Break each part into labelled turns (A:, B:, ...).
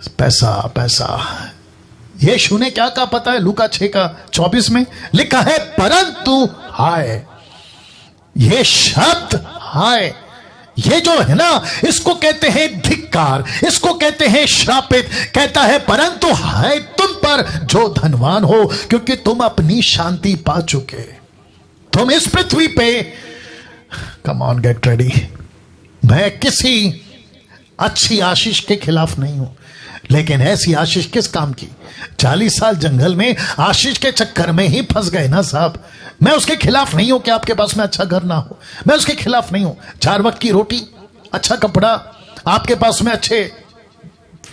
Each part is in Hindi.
A: पैसा पैसा। यीशु ने क्या कहा पता है? लूका 6:24 में लिखा है, परंतु हाय, ये शब्द हाय, ये जो है ना, इसको कहते हैं धिक्कार, इसको कहते हैं श्रापित। कहता है परंतु हाय तुम पर जो धनवान हो, क्योंकि तुम अपनी शांति पा चुके। तुम इस पृथ्वी पे, कम ऑन गेट रेडी। मैं किसी अच्छी आशीष के खिलाफ नहीं हूं, लेकिन ऐसी आशीष किस काम की? 40 साल जंगल में आशीष के चक्कर में ही फंस गए ना साहब। मैं उसके खिलाफ नहीं हूं कि आपके पास में अच्छा घर ना हो, मैं उसके खिलाफ नहीं हूं। 4 वक्त की रोटी, अच्छा कपड़ा, आपके पास में अच्छे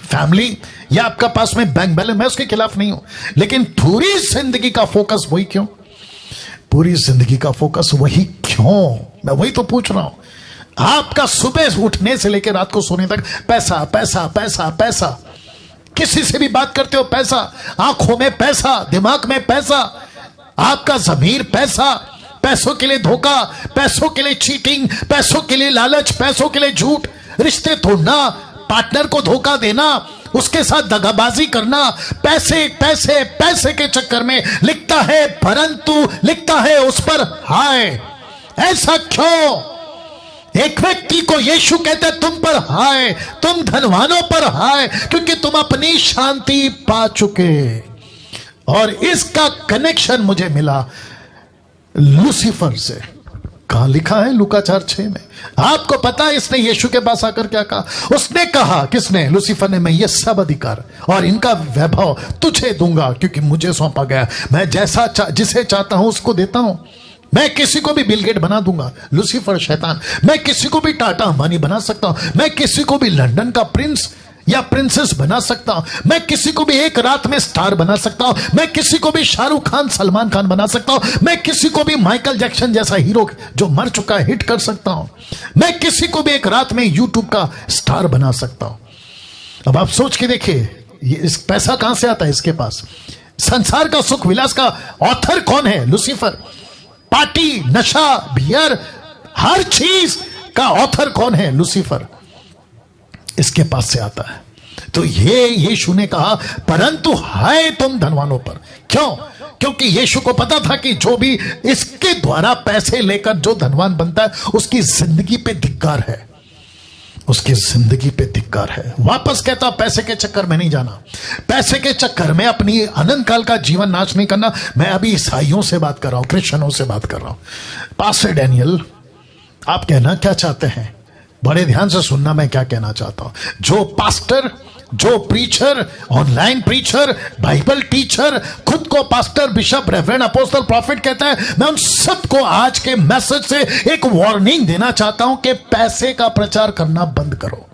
A: फैमिली, या आपके पास में बैंक बैलेंस, मैं उसके खिलाफ नहीं हूं। लेकिन पूरी जिंदगी का फोकस वही क्यों? पूरी जिंदगी का फोकस वही क्यों? मैं वही तो पूछ रहा हूं। आपका सुबह उठने से लेकर रात को सोने तक पैसा पैसा पैसा पैसा। किसी से भी बात करते हो पैसा, आंखों में पैसा, दिमाग में पैसा, आपका ज़मीर पैसा, पैसों के लिए धोखा, पैसों के लिए चीटिंग, पैसों के लिए लालच, पैसों के लिए झूठ, रिश्ते तोड़ना, पार्टनर को धोखा देना, उसके साथ दगाबाजी करना, पैसे पैसे पैसे के चक्कर में। लिखता है परंतु, लिखता है उस पर हाय। ऐसा क्यों? एक व्यक्ति को यीशु कहता है तुम पर हाय, तुम धनवानों पर हाय, क्योंकि तुम अपनी शांति पा चुके। और इसका कनेक्शन मुझे मिला लूसीफर से। कहां लिखा है? लूका 4:6 में। आपको पता है इसने यीशु के पास आकर क्या कहा? उसने कहा, किसने? लूसीफर ने, मैं ये सब अधिकार और इनका वैभव तुझे दूंगा, क्योंकि मुझे सौंपा गया। मैं जैसा जिसे चाहता हूं उसको देता हूं। मैं किसी को भी बिल गेट बना दूंगा, लूसीफर शैतान। मैं किसी को भी टाटा अंबानी बना सकता हूं। मैं किसी को भी लंदन का प्रिंस या प्रिंसेस बना सकता हूं। मैं किसी को भी एक रात में स्टार बना सकता हूं। मैं किसी को भी शाहरुख खान, सलमान खान बना सकता हूं। मैं किसी को भी माइकल जैक्सन जैसा हीरो जो मर चुका है हिट कर सकता हूं। मैं किसी को भी एक रात में यूट्यूब का स्टार बना सकता हूं। अब आप सोच के देखिए, इस पैसा कहां से आता है इसके पास? संसार का सुख विलास का ऑथर कौन है? लूसीफर। पार्टी, नशा, बियर, हर चीज का ऑथर कौन है? लूसीफर। इसके पास से आता है। तो ये यीशु ने कहा परंतु हाय तुम धनवानों पर। क्यों? क्योंकि यीशु को पता था कि जो भी इसके द्वारा पैसे लेकर जो धनवान बनता है उसकी जिंदगी पे धिक्कार है, उसकी जिंदगी पे धिक्कार है। वापस कहता पैसे के चक्कर में नहीं जाना, पैसे के चक्कर में अपनी अनंत काल का जीवन नाश नहीं करना। मैं अभी ईसाइयों से बात कर रहा हूं, क्रिश्चियनों से बात कर रहा हूं। पास्टर डैनियल, आप कहना क्या चाहते हैं? बड़े ध्यान से सुनना मैं क्या कहना चाहता हूं। जो पास्टर, जो preacher, online preacher, Bible teacher, खुद को pastor, bishop, reverend, apostle, profit कहता है, मैं उन सबको आज के मैसेज से एक वार्निंग देना चाहता हूं कि पैसे का प्रचार करना बंद करो,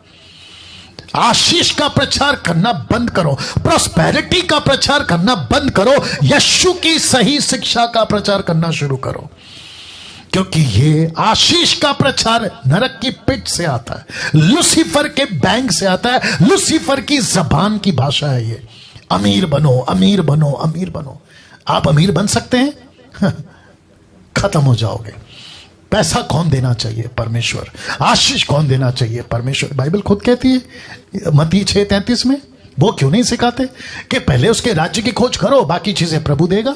A: आशीष का प्रचार करना बंद करो, प्रॉस्पेरिटी का प्रचार करना बंद करो, यीशु की सही शिक्षा का प्रचार करना शुरू करो। क्योंकि ये आशीष का प्रचार नरक की पिट से आता है, लूसीफर के बैंक से आता है, लूसीफर की जबान की भाषा है ये। अमीर बनो, अमीर बनो, अमीर बनो। आप अमीर बन सकते हैं? खत्म हो जाओगे। पैसा कौन देना चाहिए? परमेश्वर। आशीष कौन देना चाहिए? परमेश्वर। बाइबल खुद कहती है मत्ती 6:33 में, वो क्यों नहीं सिखाते कि पहले उसके राज्य की खोज करो, बाकी चीजें प्रभु देगा,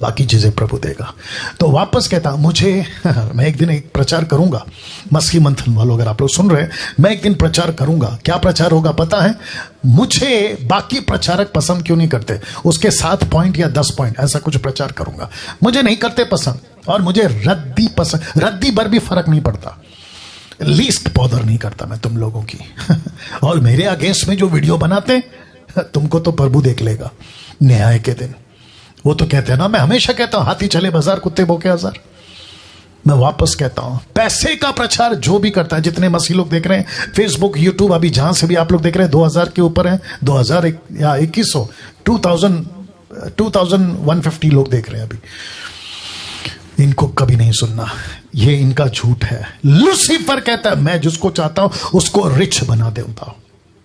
A: बाकी चीजें प्रभु देगा। तो वापस कहता मुझे मैं एक दिन एक प्रचार करूंगा, मसीह मंथन वालों अगर आप लोग सुन रहे हैं, मैं एक दिन प्रचार करूंगा। क्या प्रचार होगा पता है? मुझे बाकी प्रचारक पसंद क्यों नहीं करते, उसके 7 पॉइंट या 10 पॉइंट ऐसा कुछ प्रचार करूंगा। मुझे नहीं करते पसंद, और मुझे रद्दी पसंद, रद्दी भर भी फर्क नहीं पड़ता, लीस्ट बॉदर नहीं करता मैं तुम लोगों की। और मेरे अगेंस्ट में जो वीडियो बनाते तुमको तो प्रभु देख लेगा न्याय के दिन। वो तो कहते हैं ना, मैं हमेशा कहता हूं हाथी चले बाजार, कुत्ते भौंके हजार। मैं वापस कहता हूं पैसे का प्रचार जो भी करता है, जितने मसीह लोग देख रहे हैं फेसबुक, यूट्यूब, अभी जहां से भी आप लोग देख रहे हैं 2000 के ऊपर है, 2000 या 2100, 2150 लोग देख रहे हैं अभी। इनको कभी नहीं सुनना, ये इनका झूठ है। लूसीफर कहता है मैं जिसको चाहता हूं उसको रिच बना देता हूं,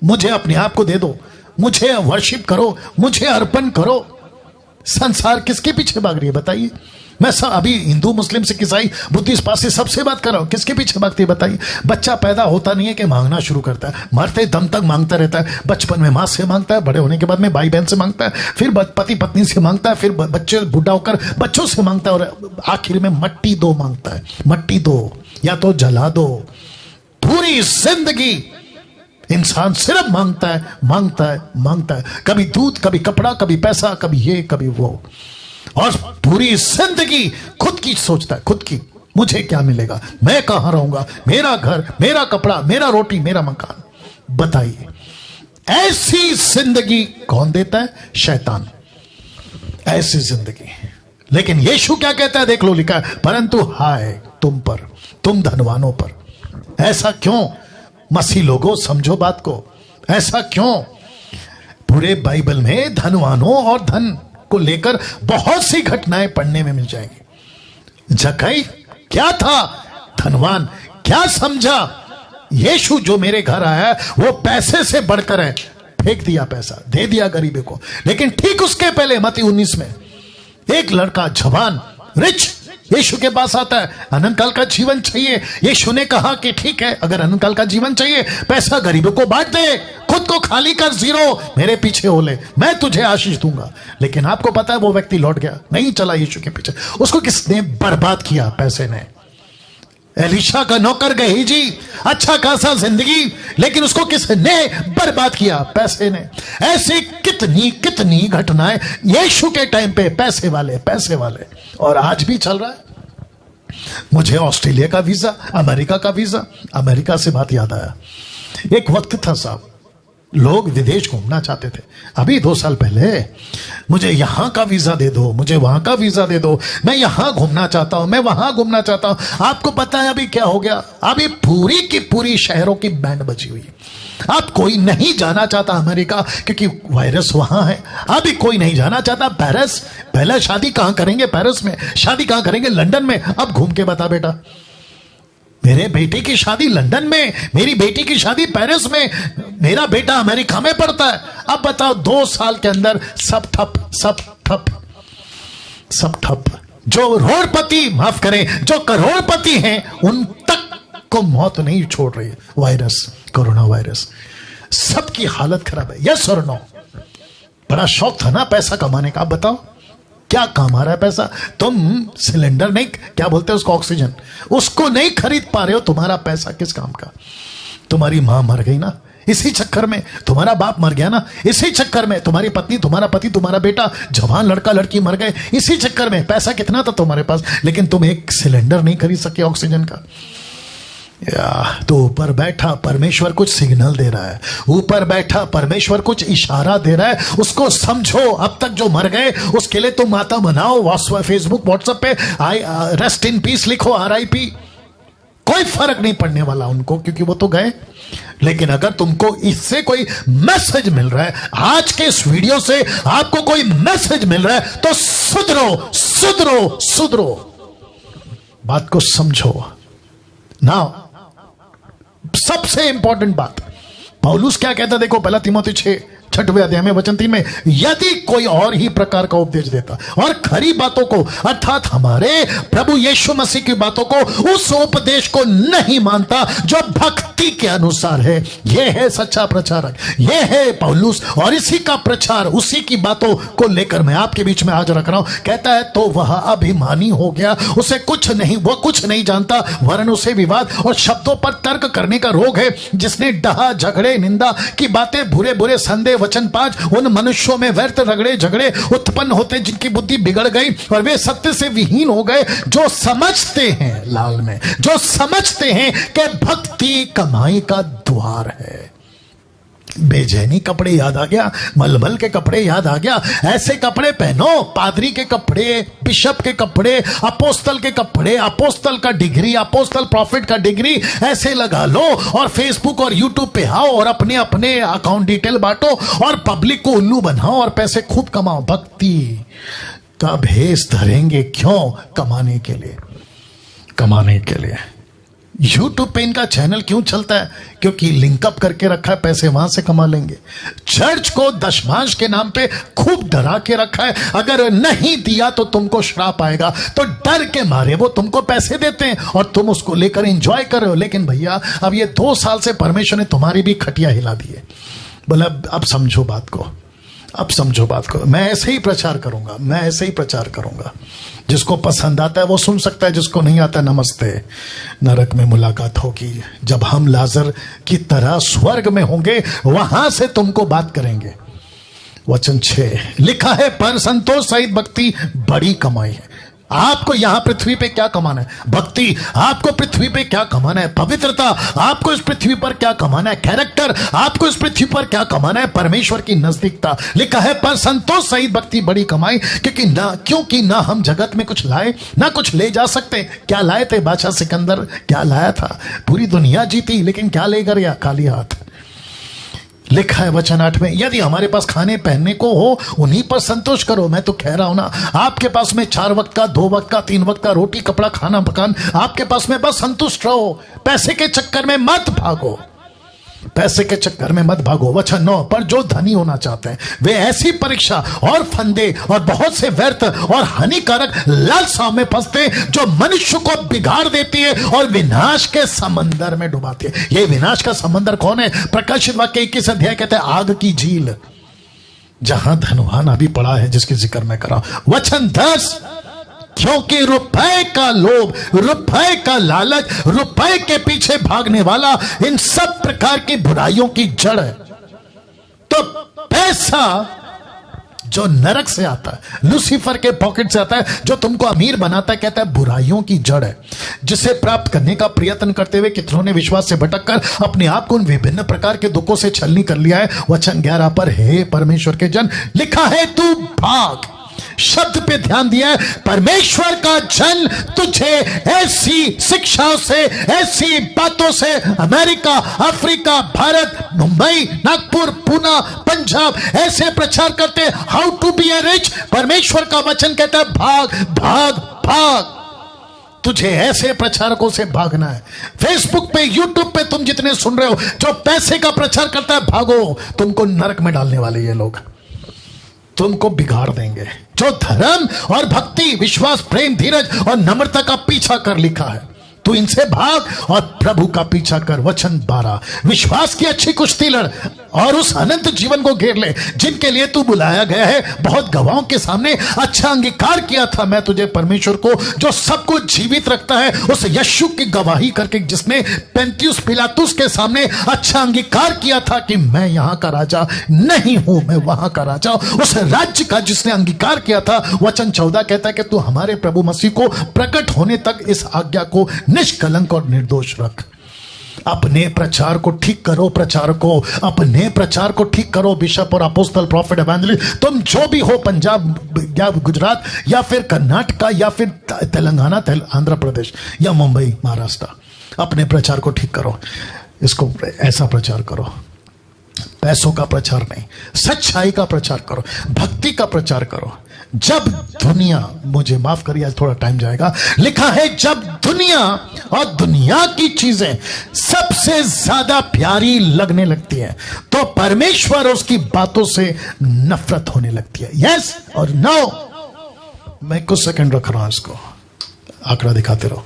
A: मुझे अपने आप को दे दो, मुझे वर्शिप करो, मुझे अर्पण करो। संसार किसके पीछे भाग रही है बताइए? मैं सब अभी हिंदू मुस्लिम सिख ईसाई बुद्धिस्ट पारसी सबसे बात कर रहा हूं। किसके पीछे भागती है बताइए? बच्चा पैदा होता नहीं है कि मांगना शुरू करता है, मरते दम तक मांगता रहता है। बचपन में माँ से मांगता है, बड़े होने के बाद में भाई बहन से मांगता है, फिर पति पत्नी से मांगता है, फिर बच्चे बूढ़ा होकर बच्चों से मांगता है, और आखिर में मट्टी दो मांगता है। मट्टी दो या तो जला दो। पूरी जिंदगी इंसान सिर्फ मांगता है, मांगता है, मांगता है। कभी दूध, कभी कपड़ा, कभी पैसा, कभी ये कभी वो, और पूरी जिंदगी खुद की सोचता है, खुद की। मुझे क्या मिलेगा, मैं कहां रहूंगा, मेरा घर, मेरा कपड़ा, मेरा रोटी, मेरा मकान। बताइए ऐसी जिंदगी कौन देता है? शैतान। ऐसी जिंदगी। लेकिन यीशु क्या कहता है? देख लो, लिखा है परंतु हाय तुम पर, तुम धनवानों पर। ऐसा क्यों? मसीह लोगों समझो बात को, ऐसा क्यों? पूरे बाइबल में धनवानों और धन को लेकर बहुत सी घटनाएं पढ़ने में मिल जाएंगी। जक्कई क्या था? धनवान। क्या समझा? यीशु जो मेरे घर आया वो पैसे से बढ़कर है। फेंक दिया पैसा, दे दिया गरीबों को। लेकिन ठीक उसके पहले मत्ती 19 में एक लड़का जवान रिच यीशु के पास आता है। अनंत काल का जीवन चाहिए। यीशु ने कहा कि ठीक है, अगर अनंत काल का जीवन चाहिए, पैसा गरीबों को बांट दे, खुद को खाली कर, जीरो, मेरे पीछे हो ले, मैं तुझे आशीष दूंगा। लेकिन आपको पता है वो व्यक्ति लौट गया, नहीं चला यीशु के पीछे। उसको किसने बर्बाद किया? पैसे ने। एलीशा का नौकर गेहजी, अच्छा खासा जिंदगी, लेकिन उसको किसने बर्बाद किया? पैसे ने। ऐसी कितनी कितनी घटनाएं यीशु के टाइम पे, पैसे वाले, पैसे वाले, और आज भी चल रहा है। मुझे ऑस्ट्रेलिया का वीजा, अमेरिका का वीजा। अमेरिका से बात याद आया, एक वक्त था साहब, लोग विदेश घूमना चाहते थे। अभी 2 साल पहले, मुझे यहां का वीजा दे दो, मुझे वहां का वीजा दे दो, मैं यहां घूमना चाहता हूं, मैं वहां घूमना चाहता हूं। आपको पता है अभी क्या हो गया? अभी पूरी की पूरी शहरों की बैंड बजी हुई। अब कोई नहीं जाना चाहता अमेरिका, क्योंकि वायरस वहां है। अभी कोई नहीं जाना चाहता पेरिस। पहले शादी कहां करेंगे? पेरिस में। शादी कहां करेंगे? लंदन में। अब घूम के बता बेटा, मेरे बेटे की शादी लंदन में, मेरी बेटी की शादी पेरिस में, मेरा बेटा अमेरिका में पढ़ता है। अब बताओ 2 साल के अंदर सब ठप, सब ठप, सब ठप। जो रोडपति, माफ करें, जो करोड़पति हैं, उन तक को मौत नहीं छोड़ रही है वायरस, कोरोना वायरस। सबकी हालत खराब है। यस और नो? बड़ा शौक था ना पैसा कमाने का। आप बताओ क्या काम आ रहा है पैसा? तुम सिलेंडर नहीं, क्या बोलते हैं उसको, ऑक्सीजन, उसको नहीं खरीद पा रहे हो। तुम्हारा पैसा किस काम का? तुम्हारी मां मर गई ना, इसी चक्कर में। तुम्हारा बाप मर गया ना, इसी चक्कर में। तुम्हारी पत्नी, तुम्हारा पति, तुम्हारा बेटा, जवान लड़का लड़की मर गए, इसी चक्कर में। पैसा कितना था तुम्हारे पास, लेकिन तुम एक सिलेंडर नहीं खरीद सके ऑक्सीजन का। तो ऊपर बैठा परमेश्वर कुछ सिग्नल दे रहा है, ऊपर बैठा परमेश्वर कुछ इशारा दे रहा है, उसको समझो। अब तक जो मर गए उसके लिए तुम माता बनाओ, फेसबुक व्हाट्सएप पे रेस्ट इन पीस लिखो, RIP। कोई फर्क नहीं पड़ने वाला उनको, क्योंकि वो तो गए। लेकिन अगर तुमको इससे कोई मैसेज मिल रहा है, आज के इस वीडियो से आपको कोई मैसेज मिल रहा है, तो सुधरो, सुधरो, सुधरो, बात को समझो ना। सबसे इंपॉर्टेंट बात, पौलुस क्या कहता, देखो 1 तीमुथियुस 6 अध्याय में वचन 3 में, यदि कोई और ही प्रकार का उपदेश देता और खरी बातों को, अर्थात हमारे प्रभु यीशु मसीह की बातों को, उस उपदेश को नहीं मानता जो भक्ति के अनुसार है, यह है सच्चा प्रचारक, यह है पौलुस। और इसी का प्रचार, उसी की बातों को लेकर मैं आपके बीच में आज रख रहा हूं। कहता है तो वह अभिमानी हो गया, उसे कुछ नहीं, वह कुछ नहीं जानता, वरन उसे विवाद और शब्दों पर तर्क करने का रोग है, जिसने डहा, झगड़े, निंदा की बातें, बुरे बुरे संदेह वचन 5, उन मनुष्यों में व्यर्थ रगड़े झगड़े उत्पन्न होते जिनकी बुद्धि बिगड़ गई और वे सत्य से विहीन हो गए, जो समझते हैं, लाल में, जो समझते हैं कि भक्ति कमाई का द्वार है। बेचैनी कपड़े याद आ गया, मलमल के कपड़े याद आ गया। ऐसे कपड़े पहनो, पादरी के कपड़े, बिशप के कपड़े, अपोस्तल के कपड़े, अपोस्तल का डिग्री, अपोस्तल प्रॉफिट का डिग्री ऐसे लगा लो और फेसबुक और यूट्यूब पे आओ और अपने अपने अकाउंट डिटेल बांटो और पब्लिक को उल्लू बनाओ और पैसे खूब कमाओ। भक्ति का भेष धरेंगे क्यों? कमाने के लिए, कमाने के लिए। यूट्यूब पे इनका चैनल क्यों चलता है? क्योंकि लिंकअप करके रखा है, पैसे वहां से कमा लेंगे। चर्च को दशमांश के नाम पे खूब डरा के रखा है, अगर नहीं दिया तो तुमको श्राप आएगा, तो डर के मारे वो तुमको पैसे देते हैं और तुम उसको लेकर एंजॉय कर रहे हो। लेकिन भैया अब ये 2 साल से परमेश्वर ने तुम्हारी भी खटिया हिला दी है। बोला अब समझो बात को, अब समझो बात को। मैं ऐसे ही प्रचार करूंगा, मैं ऐसे ही प्रचार करूंगा। जिसको पसंद आता है वो सुन सकता है, जिसको नहीं आता नमस्ते। नरक में मुलाकात होगी जब हम लाजर की तरह स्वर्ग में होंगे, वहां से तुमको बात करेंगे। वचन 6 लिखा है, पर संतोष सहित भक्ति बड़ी कमाई है। आपको यहां पृथ्वी पे क्या कमाना है? भक्ति। आपको पृथ्वी पे क्या कमाना है? पवित्रता। आपको इस पृथ्वी पर क्या कमाना है? कैरेक्टर। आपको इस पृथ्वी पर क्या कमाना है? परमेश्वर की नजदीकता। लिखा है, पर संतोष सहित भक्ति बड़ी कमाई, क्योंकि ना हम जगत में कुछ लाए ना कुछ ले जा सकते। क्या लाए थे? बादशाह सिकंदर क्या लाया था? पूरी दुनिया जीती, लेकिन क्या लेकर गया? खाली हाथ। लिखा है वचन 8 में, यदि हमारे पास खाने पहनने को हो उन्हीं पर संतोष करो। मैं तो कह रहा हूं ना, आपके पास में 4 वक्त का, 2 वक्त का, 3 वक्त का रोटी, कपड़ा, खाना, मकान आपके पास में, बस संतुष्ट रहो। पैसे के चक्कर में मत भागो, पैसे के चक्कर में मत भागो। वचन 9, पर जो धनी होना चाहते हैं वे ऐसी परीक्षा और फंदे और बहुत से व्यर्थ और हानिकारक लालसाओं में फंसते जो मनुष्य को बिगाड़ देती है और विनाश के समंदर में डुबाती है। ये विनाश का समंदर कौन है? प्रकाशित वाक्य 21 अध्याय कहते हैं, आग की झील, जहां धनवान अभी पड़ा है, जिसकी जिक्र मैं कर रहा हूं। वचन 10, क्योंकि रुपए का लोभ, रुपए का लालच, रुपए के पीछे भागने वाला इन सब प्रकार की बुराइयों की जड़ है। तो पैसा जो नरक से आता है, लूसीफर के पॉकेट से आता है, जो तुमको अमीर बनाता है, कहता है बुराइयों की जड़ है, जिसे प्राप्त करने का प्रयत्न करते हुए कितनों ने विश्वास से भटककर अपने आप को उन विभिन्न प्रकार के दुखों से छलनी कर लिया है। वचन 11 पर, हे परमेश्वर के जन, लिखा है तू भाग। शब्द पे ध्यान दिया है, परमेश्वर का जन तुझे ऐसी शिक्षाओं से, ऐसी बातों से, अमेरिका, अफ्रीका, भारत, मुंबई, नागपुर, पूना, पंजाब, ऐसे प्रचार करते how to be a rich. परमेश्वर का वचन कहता है भाग भाग भाग। तुझे ऐसे प्रचारकों से भागना है। फेसबुक पे, यूट्यूब पे तुम जितने सुन रहे हो जो पैसे का प्रचार करता है, भागो। तुमको नरक में डालने वाले ये लोग, तुमको बिगाड़ देंगे। जो धर्म और भक्ति, विश्वास, प्रेम, धीरज और नम्रता का पीछा कर, लिखा है तू इनसे भाग और प्रभु का पीछा कर। वचन 12, विश्वास की अच्छी कुश्ती लड़ और उस अनंत जीवन को घेर ले जिनके लिए तू बुलाया गया है। बहुत गवाहों के सामने अच्छा अंगीकार किया था मैं तुझे, परमेश्वर को जो सब कुछ जीवित रखता है, उस यीशु की गवाही करके, जिसने पेंतियुस पिलातुस के सामने अच्छा अंगीकार किया था कि मैं यहां का राजा नहीं हूं, मैं वहां का राजा। उस राज्य का जिसने अंगीकार किया था। वचन 14 कहता है कि तू हमारे प्रभु मसीह को प्रकट होने तक इस आज्ञा को निष्कलंक और निर्दोष रख। अपने प्रचार को ठीक करो, प्रचार को, अपने प्रचार को ठीक करो। बिशप और अपोस्टल, प्रॉफिट, एवेंजलिस्ट, तुम जो भी हो, पंजाब या गुजरात या फिर कर्नाटका या फिर तेलंगाना, आंध्र प्रदेश या मुंबई, महाराष्ट्र, अपने प्रचार को ठीक करो। इसको ऐसा प्रचार करो, पैसों का प्रचार नहीं, सच्चाई का प्रचार करो, भक्ति का प्रचार करो। जब दुनिया, मुझे माफ करिए आज थोड़ा टाइम जाएगा, लिखा है जब दुनिया और दुनिया की चीजें सबसे ज्यादा प्यारी लगने लगती है तो परमेश्वर और उसकी बातों से नफरत होने लगती है। यस और नो। मैं कुछ सेकंड रख रहा हूं, इसको आंकड़ा दिखाते रहो।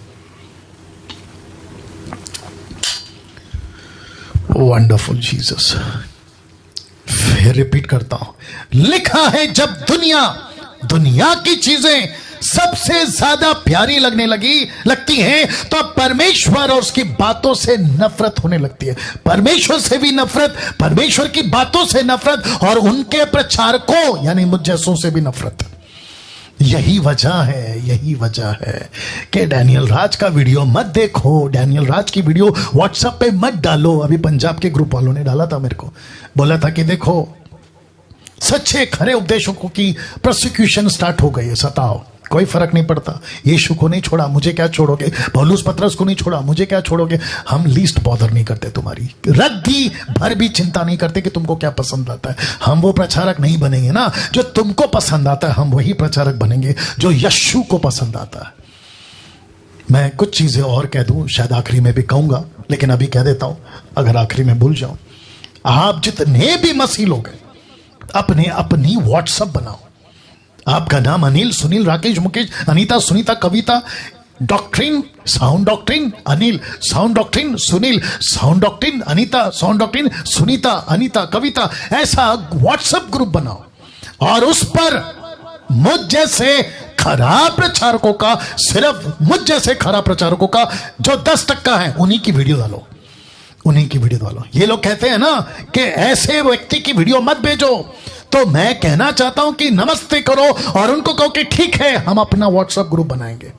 A: Wonderful Jesus. फिर रिपीट करता हूं, लिखा है जब दुनिया की चीजें सबसे ज्यादा प्यारी लगती हैं तो परमेश्वर और उसकी बातों से नफरत होने लगती है। परमेश्वर से भी नफरत, परमेश्वर की बातों से नफरत और उनके प्रचारकों यानी मुझ जैसों से भी नफरत। यही वजह है कि डैनियल राज का वीडियो मत देखो, डैनियल राज की वीडियो व्हाट्सएप पे मत डालो। अभी पंजाब के ग्रुप वालों ने डाला था, मेरे को बोला था कि देखो सच्चे खरे उपदेशकों की प्रोसिक्यूशन स्टार्ट हो गई है, सताओ, कोई फर्क नहीं पड़ता। यीशु को नहीं छोड़ा, मुझे क्या छोड़ोगे? पौलुस पतरस को नहीं छोड़ा, मुझे क्या छोड़ोगे? हम लीस्ट बॉदर नहीं करते तुम्हारी, रद्दी भर भी चिंता नहीं करते कि तुमको क्या पसंद आता है। हम वो प्रचारक नहीं बनेंगे ना जो तुमको पसंद आता है, हम वही प्रचारक बनेंगे जो यीशु को पसंद आता है। मैं कुछ चीजें और कह दूं, शायद आखिरी में भी कहूंगा, लेकिन अभी कह देता हूं, अगर आखिरी में भूल जाऊं। आप जितने भी मसीह लोग हैं, अपने अपनी व्हाट्सएप बनाओ। आपका नाम Anil, Sunil, Rakesh, Mukesh, Anita, Sunita, Kavita, doctrine, sound doctrine, Anil, sound doctrine, Sunil, sound doctrine, Anita, sound doctrine, Sunita, Anita, Kavita, ऐसा व्हाट्सएप ग्रुप बनाओ और उस पर मुझ जैसे खराब प्रचारकों का, सिर्फ मुझ जैसे खराब प्रचारकों का जो 10% है, उन्हीं की वीडियो डालो, उन्हीं की वीडियो डालो। ये लोग कहते हैं ना कि ऐसे व्यक्ति की वीडियो मत भेजो, तो मैं कहना चाहता हूं कि नमस्ते करो और उनको कहो कि ठीक है, हम अपना व्हाट्सएप ग्रुप बनाएंगे,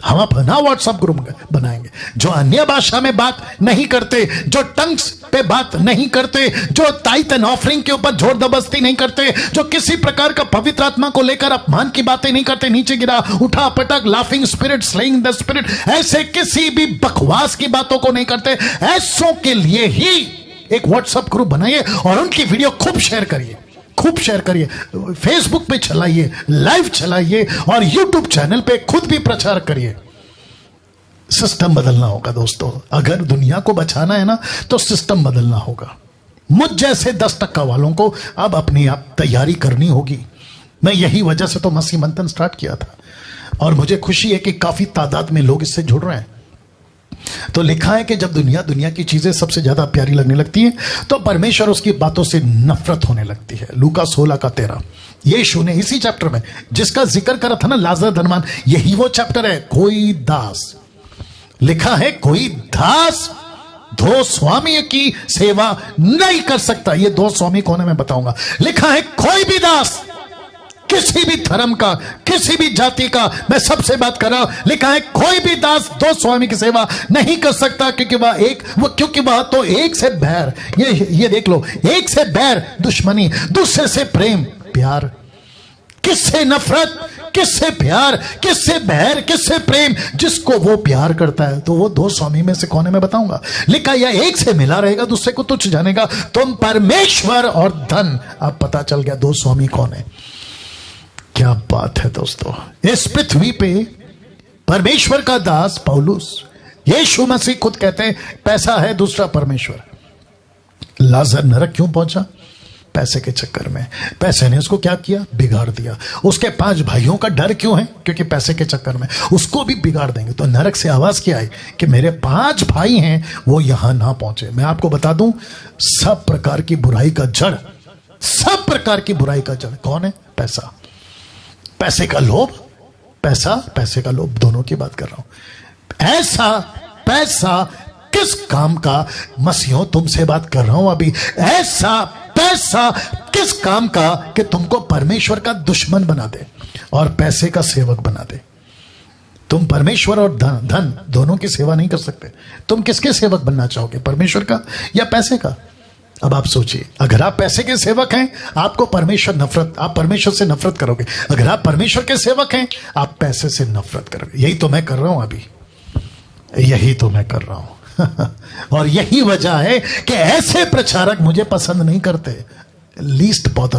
A: हम अपना व्हाट्सएप ग्रुप बनाएंगे। जो अन्य भाषा में बात नहीं करते, जो टंग्स पे बात नहीं करते, जो टाइट एंड ऑफरिंग के ऊपर जोर जबरदस्ती नहीं करते, जो किसी प्रकार का पवित्र आत्मा को लेकर अपमान की बातें नहीं करते, नीचे गिरा, उठा पटक, laughing spirit, slaying the spirit, ऐसे किसी भी बकवास की बातों को नहीं करते, ऐसों के लिए ही एक व्हाट्सएप ग्रुप बनाइए और उनकी वीडियो खूब शेयर करिए, खूब शेयर करिए, फेसबुक पे चलाइए, लाइव चलाइए और यूट्यूब चैनल पे खुद भी प्रचार करिए। सिस्टम बदलना होगा दोस्तों, अगर दुनिया को बचाना है ना तो सिस्टम बदलना होगा। मुझ जैसे 10% वालों को अब अपनी आप तैयारी करनी होगी। मैं यही वजह से तो मसीह मंथन स्टार्ट किया था और मुझे खुशी है कि काफी तादाद में लोग इससे जुड़ रहे हैं। तो लिखा है कि जब दुनिया की चीजें सबसे ज्यादा प्यारी लगने लगती है तो परमेश्वर उसकी बातों से नफरत होने लगती है। लूका 16:13। यीशु ने इसी चैप्टर में जिसका जिक्र करा था ना, लाजर धनवान, यही वो चैप्टर है। कोई दास, लिखा है कोई दास 2 स्वामी की सेवा नहीं कर सकता। ये 2 स्वामी कौन है मैं बताऊंगा। लिखा है कोई भी दास, किसी भी धर्म का, किसी भी जाति का, मैं सबसे बात कर रहा हूं। लिखा है कोई भी दास 2 स्वामी की सेवा नहीं कर सकता, क्योंकि वह तो एक से बैर, ये देख लो, एक से बैर दुश्मनी, दूसरे से प्रेम प्यार, किससे नफरत, किससे प्यार, किससे बैर, किससे प्रेम, जिसको वो प्यार करता है। तो वो 2 स्वामी में से कौन है मैं बताऊंगा। लिखा यह एक से मिला रहेगा, दूसरे को तुच्छ जानेगा। तुम परमेश्वर और धन, अब पता चल गया 2 स्वामी कौन है। क्या बात है दोस्तों। इस पृथ्वी पे परमेश्वर का दास पौलुस, यीशु मसीह खुद कहते हैं पैसा है दूसरा परमेश्वर। लाजर नरक क्यों पहुंचा? पैसे के चक्कर में। पैसे ने उसको क्या किया? बिगाड़ दिया। उसके 5 भाइयों का डर क्यों है? क्योंकि पैसे के चक्कर में उसको भी बिगाड़ देंगे। तो नरक से आवाज क्या आई कि मेरे 5 भाई हैं, वो यहां ना पहुंचे। मैं आपको बता दूं, सब प्रकार की बुराई का जड़, सब प्रकार की बुराई का जड़ कौन है? पैसा। पैसे का लोभ, पैसे का लोभ, दोनों की बात कर रहा हूं। ऐसा पैसा किस काम का, मसीहों तुमसे बात कर रहा हूं अभी, ऐसा पैसा किस काम का कि तुमको परमेश्वर का दुश्मन बना दे और पैसे का सेवक बना दे। तुम परमेश्वर और धन दोनों की सेवा नहीं कर सकते। तुम किसके सेवक बनना चाहोगे, परमेश्वर का या पैसे का? अब आप सोचिए, अगर आप पैसे के सेवक हैं, आपको आप परमेश्वर से नफरत करोगे। अगर आप परमेश्वर के सेवक हैं, आप पैसे से नफरत करोगे। यही तो मैं कर रहा हूं अभी, यही तो मैं कर रहा हूं। और यही वजह है कि ऐसे प्रचारक मुझे पसंद नहीं करते। लीस्ट